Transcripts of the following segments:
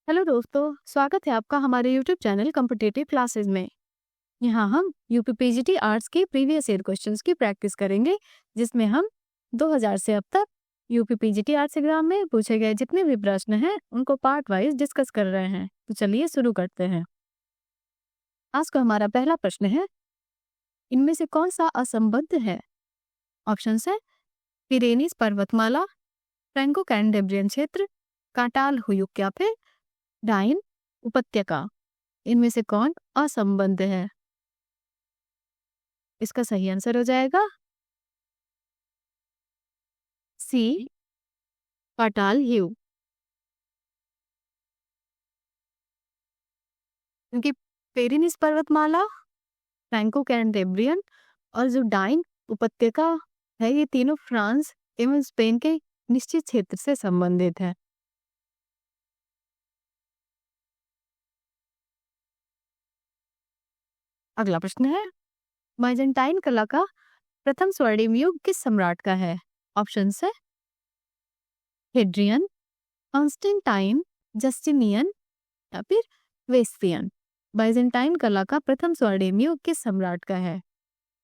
Hello दोस्तों, स्वागत है आपका हमारे यूट्यूब चैनल कॉम्पिटिटिव क्लासेस में। यहाँ हम यूपी पीजीटी आर्ट्स के प्रीवियस ईयर क्वेश्चंस की प्रैक्टिस करेंगे, जिसमें हम 2000 से अब तक यूपी पीजीटी आर्ट्स एग्जाम में पूछे गए जितने भी प्रश्न हैं उनको पार्ट वाइज डिस्कस कर रहे हैं। तो चलिए शुरू करते हैं। आज का हमारा पहला प्रश्न है, इनमें से कौन सा असंबद्ध है? ऑप्शन है पिरेनीज पर्वतमाला, फ्रैंको कैंडेब्रियन क्षेत्र, काटाल हुयुक या फिर डाइन उपत्यका। इनमें से कौन असंबद्ध है? इसका सही आंसर हो जाएगा सी, काटाल ह्यू। क्योंकि पेरिनीस पर्वतमाला, फ्रैंको कैंडेब्रियन और जो डाइन उपत्यका है, ये तीनों फ्रांस एवं स्पेन के निश्चित क्षेत्र से संबंधित है। अगला प्रश्न है, बाइजेंटाइन कला का प्रथम स्वर्णिम युग किस सम्राट का है? ऑप्शन है हेड्रियन, कॉन्स्टेंटाइन, जस्टिनियन या फिर वेस्पियन। बाइजेंटाइन कला का प्रथम स्वर्णिम युग किस सम्राट का है?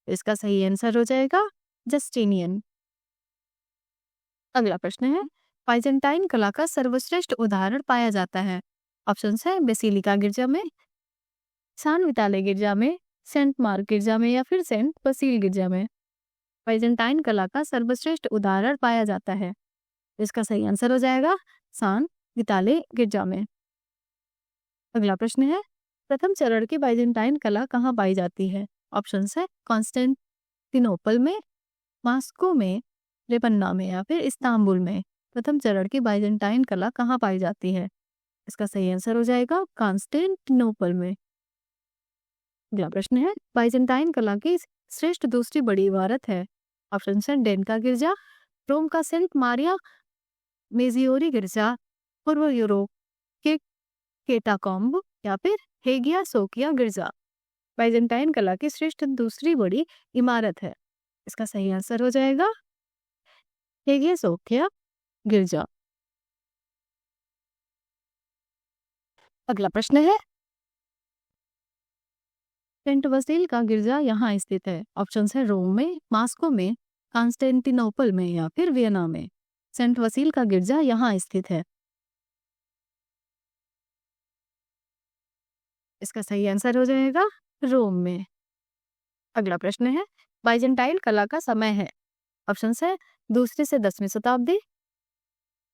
इसका सही आंसर हो जाएगा जस्टिनियन। अगला प्रश्न है, बाइजेंटाइन कला का सर्वश्रेष्ठ उदाहरण पाया जाता है। ऑप्शन है बेसिलिका गिरजा में, सान विताले गिरजा में, सेंट मार्क गिरजा में या फिर सेंट बसील गिरजा में। बाइजेंटाइन कला का सर्वश्रेष्ठ उदाहरण पाया जाता है। इसका सही आंसर हो जाएगा सान विताले गिरजा में। अगला प्रश्न है, प्रथम चरण की बाइजेंटाइन कला कहाँ पाई जाती है? ऑप्शन है कॉन्स्टेंटिनोपल में, मॉस्को में, रेपन्ना में या फिर इस्तांबुल में। प्रथम चरण की बाइजेंटाइन कला कहाँ पाई जाती है? इसका सही आंसर हो जाएगा कॉन्स्टेंटिनोपल में। अगला प्रश्न है, बाइजेंटाइन कला की श्रेष्ठ दूसरी बड़ी इमारत है। ऑप्शन है डेन का गिरजा, रोम का सेंट मारिया मेजियोरी गिरजा, पूर्व यूरोप के केटाकॉम्ब या फिर हेगिया सोकिया गिरजा। बाइजेंटाइन कला की श्रेष्ठ दूसरी बड़ी इमारत है। इसका सही आंसर हो जाएगा हेगिया सोकिया गिरजा। अगला प्रश्न है, सेंट वसील का गिरजा यहाँ स्थित है। ऑप्शन है रोम में, मॉस्को में, कॉन्स्टेंटिनोपल में या फिर वियना में। सेंट वसील का गिरजा यहाँ स्थित है। इसका सही आंसर हो जाएगा रोम में। अगला प्रश्न है, बाइजेंटाइन कला का समय है। ऑप्शन है दूसरी से 10वीं शताब्दी,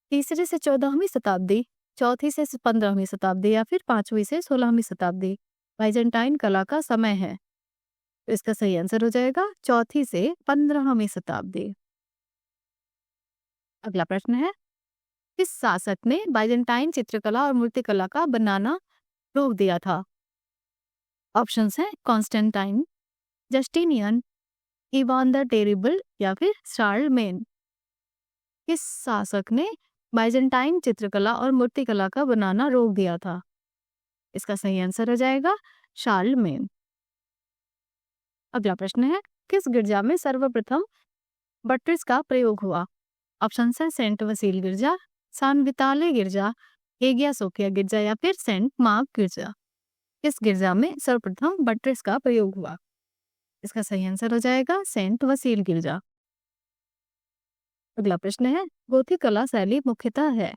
तीसरी से 14वीं शताब्दी, चौथी से 15वीं शताब्दी या फिर 5वीं से 16वीं शताब्दी। बाइजेंटाइन कला का समय है। तो इसका सही आंसर हो जाएगा चौथी से 15वीं शताब्दी। अगला प्रश्न है, किस शासक ने बाइजेंटाइन चित्रकला और मूर्तिकला का बनाना रोक दिया था? ऑप्शंस हैं Constantine, Justinian, Ivan the terrible या फिर शार्लमेन। किस शासक ने बाइजेंटाइन चित्रकला और मूर्तिकला का बनाना रोक दिया था? इसका सही आंसर हो जाएगा शार्लमेन। अगला प्रश्न है, किस गिरजा में सर्वप्रथम बट्रिस का प्रयोग हुआ? ऑप्शन है सेंट वसील गिरजा, सान विताले गिरजा, हेगिया सोकिया गिरजा या फिर सेंट मार्क गिरजा। किस गिरजा में सर्वप्रथम बट्रिस का प्रयोग हुआ? इसका सही आंसर हो जाएगा सेंट वसील गिरजा। अगला प्रश्न है, गोथिक कला शैली मुख्यतः है।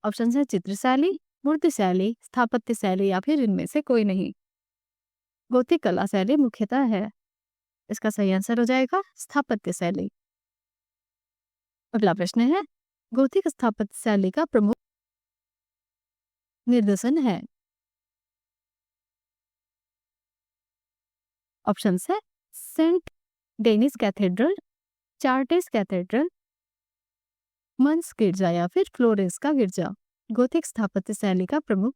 ऑप्शन है चित्र शैली, मूर्ति शैली, स्थापत्य शैली या फिर इनमें से कोई नहीं। गोथिक कला शैली मुख्यतः है। इसका सही आंसर हो जाएगा स्थापत्य शैली। अगला प्रश्न है, गोथिक स्थापत्य शैली का प्रमुख निदर्शन है। ऑप्शन है Saint Denis cathedral, Chartres cathedral, Mans गिरजा या फिर फ्लोरेंस का गिरजा गोथिक स्थापत्य शैली का प्रमुख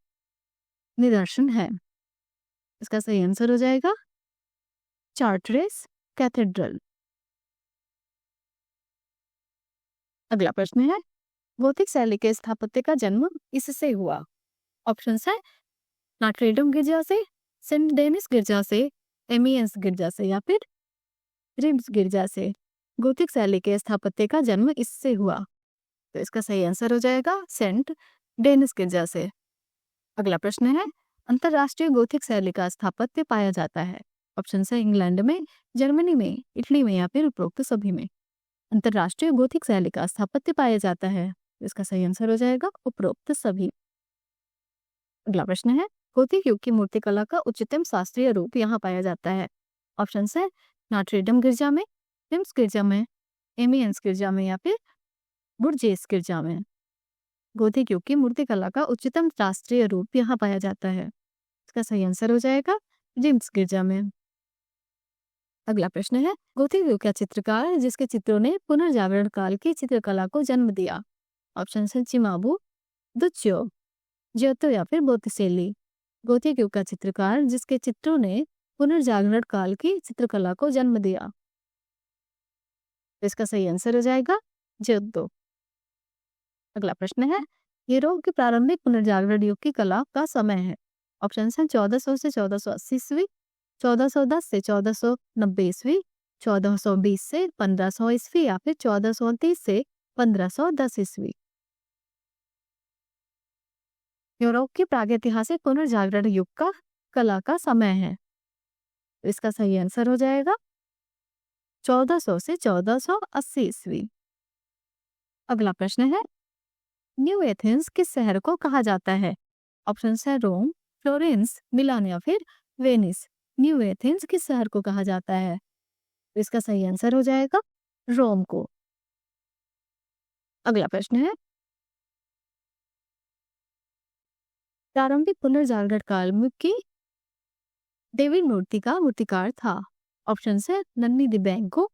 निदर्शन है। इसका सही आंसर हो जाएगा चार्टेस कैथेड्रल। अगला प्रश्न है, गोथिक शैली के स्थापत्य का जन्म इससे हुआ। ऑप्शन है नॉट्रे-डेम गिरजा से, सेंट डेनिस गिरजा से, एमियंस गिरजा से या फिर रिम्स गिरजा से। गोथिक शैली के स्थापत्य का जन्म इससे हुआ। तो इसका सही आंसर हो जाएगा सेंट डेनिस गिरजा से। अगला प्रश्न है, अंतरराष्ट्रीय गोथिक शैली का स्थापत्य पाया जाता है। ऑप्शन है इंग्लैंड में, जर्मनी में, इटली में या फिर उपरोक्त सभी में। अंतरराष्ट्रीय गोथिक शैली का स्थापत्य पाया जाता है, इसका सही आंसर हो जाएगा उपरोक्त सभी। अगला प्रश्न है, गोथिक युग की मूर्तिकला का उच्चतम शास्त्रीय रूप यहाँ पाया जाता है। ऑप्शन है नॉट्रे-डेम गिरजा में, रिम्स गिरजा में, एमियंस गिरजा में या फिर बुर्जेस गिरजा में। गोथिक युग की मूर्तिकला का उच्चतम शास्त्रीय रूप यहाँ पाया जाता है, इसका सही आंसर हो जाएगा रिम्स गिरजा में। अगला प्रश्न है, गोथिक युग का चित्रकार जिसके चित्रों ने पुनर्जागरण काल की चित्रकला को जन्म दिया। ऑप्शन है चिमाबू, दुच्चो, जियोतो या फिर बोत्तिचेल्ली। गोथिक युग का चित्रकार जिसके चित्रों ने पुनर्जागरण काल की चित्रकला को जन्म दिया, इसका सही आंसर हो जाएगा जियोतो। अगला प्रश्न है, यूरोप के प्रारंभिक पुनर्जागरण युग की कला का समय है। ऑप्शन है 1400 से 1480 ईस्वी, 1410 से 1490 ईस्वी, 1420 से 1500 ईस्वी या फिर 1430 से 1510 ईस्वी। यूरोप के प्रागैतिहासिक पुनर्जागरण युग का कला का समय है, इसका सही आंसर हो जाएगा 1400 से 1480 ईस्वी। अगला प्रश्न है, न्यू एथेंस किस शहर को कहा जाता है। ऑप्शन है रोम, फ्लोरेंस, मिलान या फिर वेनिस। न्यू एथेंस किस शहर को कहा जाता है, इसका सही आंसर हो जाएगा रोम को। अगला प्रश्न है, प्रारंभिक पुनर्जागरण काल में की डेविड मूर्ति का मूर्तिकार था। ऑप्शन है नन्नी दी बैंको,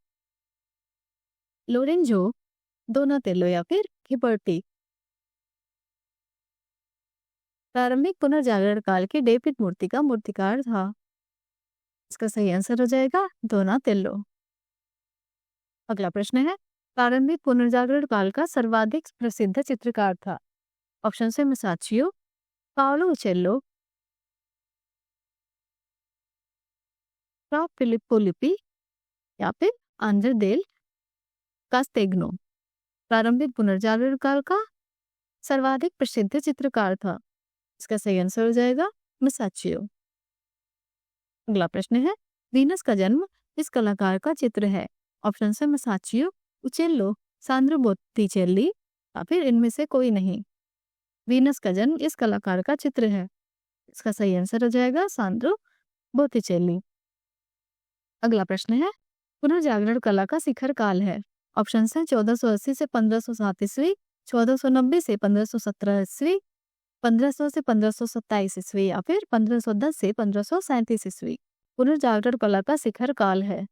लोरेंजो, डोनाटेलो या फिर घिबर्टी। प्रारंभिक पुनर्जागरण काल के डेविड मूर्ति का मूर्तिकार था, इसका सही आंसर हो जाएगा डोनाटेलो। अगला प्रश्न है, प्रारंभिक पुनर्जागरण काल का सर्वाधिक प्रसिद्ध चित्रकार था। ऑप्शन है मसाचियो, पाओलो उचेल्लो, फ्रा फिलिप्पो लिपि या फिर आंद्रे देल कास्तेग्नो। प्रारंभिक पुनर्जागरण काल का सर्वाधिक प्रसिद्ध चित्रकार था, इसका सही आंसर हो जाएगा मसाचियो। अगला प्रश्न है, वीनस का जन्म इस कलाकार का चित्र है। ऑप्शन है मसाचियो, उचेल्लो, सांद्रो बोत्तिचेल्ली या फिर इनमें से कोई नहीं। वीनस का जन्म इस कलाकार का चित्र है, इसका सही आंसर हो जाएगा सांद्रो बोत्तिचेल्ली। अगला प्रश्न है, पुनर्जागरण कला का शिखर काल है। ऑप्शन है 1480 से 1507 ईस्वी, 1490 से 1517 ईस्वी, 1500 से 1527 ईस्वी या फिर 1510 से 1537 ईस्वी। पुनर्जागरण कला का शिखर काल है,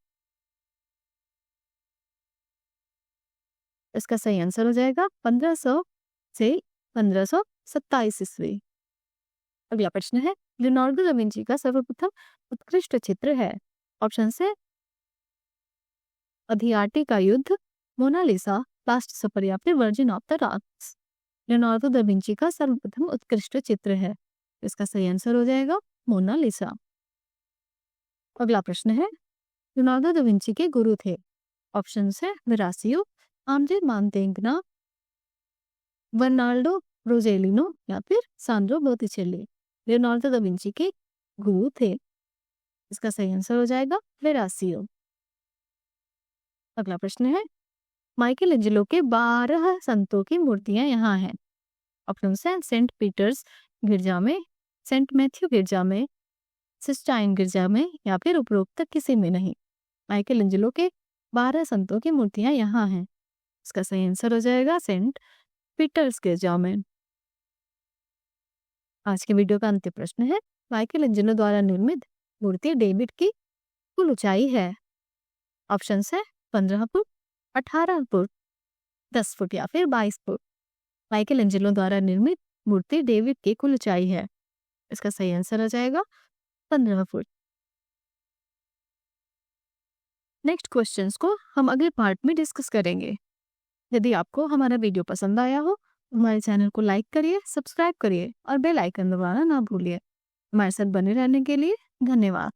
इसका सही आंसर हो जाएगा 1500 से 1527 ईस्वी। अगला प्रश्न है, लियोनार्डो दा विंची का सर्वप्रथम उत्कृष्ट चित्र है। ऑप्शन है अधियाटी का युद्ध, मोनालिसा, लास्ट सफर या फिर virgin of the rocks. Leonardo da Vinci का सर्वप्रथम उत्कृष्ट चित्र है, इसका सही आंसर हो जाएगा मोनालिसा। अगला प्रश्न है, लियोनार्डो दा विंची के गुरु थे। ऑप्शन है वेरासियो, आंद्रे मांतेग्ना, बर्नार्डो रोजेलिनो या फिर सांद्रो बोत्तिचेल्ली। लियोनार्डो दा विंची के गुरु थे, इसका सही आंसर हो जाएगा वेरासियो। अगला प्रश्न है, माइकल एंजेलो के 12 संतों की मूर्तियां यहाँ हैं। ऑप्शन है सेंट पीटर्स गिरजा में, सेंट मैथ्यू गिरजा में, सिस्टाइन गिरजा में या फिर उपरोक्त किसी में नहीं। माइकल एंजेलो के 12 संतों की मूर्तियां यहाँ हैं, इसका सही आंसर हो जाएगा सेंट पीटर्स गिरजा में। आज के वीडियो का अंतिम प्रश्न है, माइकल एंजेलो द्वारा निर्मित मूर्ति डेविड की कुल ऊंचाई है। ऑप्शन है 15 फुट, 18 फुट, 10 फुट या फिर 22 फुट। माइकल एंजेलो द्वारा निर्मित मूर्ति डेविड की कुल ऊंचाई है, इसका सही आंसर हो जाएगा 15 फुट। नेक्स्ट क्वेश्चंस को हम अगले पार्ट में डिस्कस करेंगे। यदि आपको हमारा वीडियो पसंद आया हो, हमारे चैनल को लाइक करिए, सब्सक्राइब करिए और बेल आइकन दबाना ना भूलिए। हमारे साथ बने रहने के लिए धन्यवाद।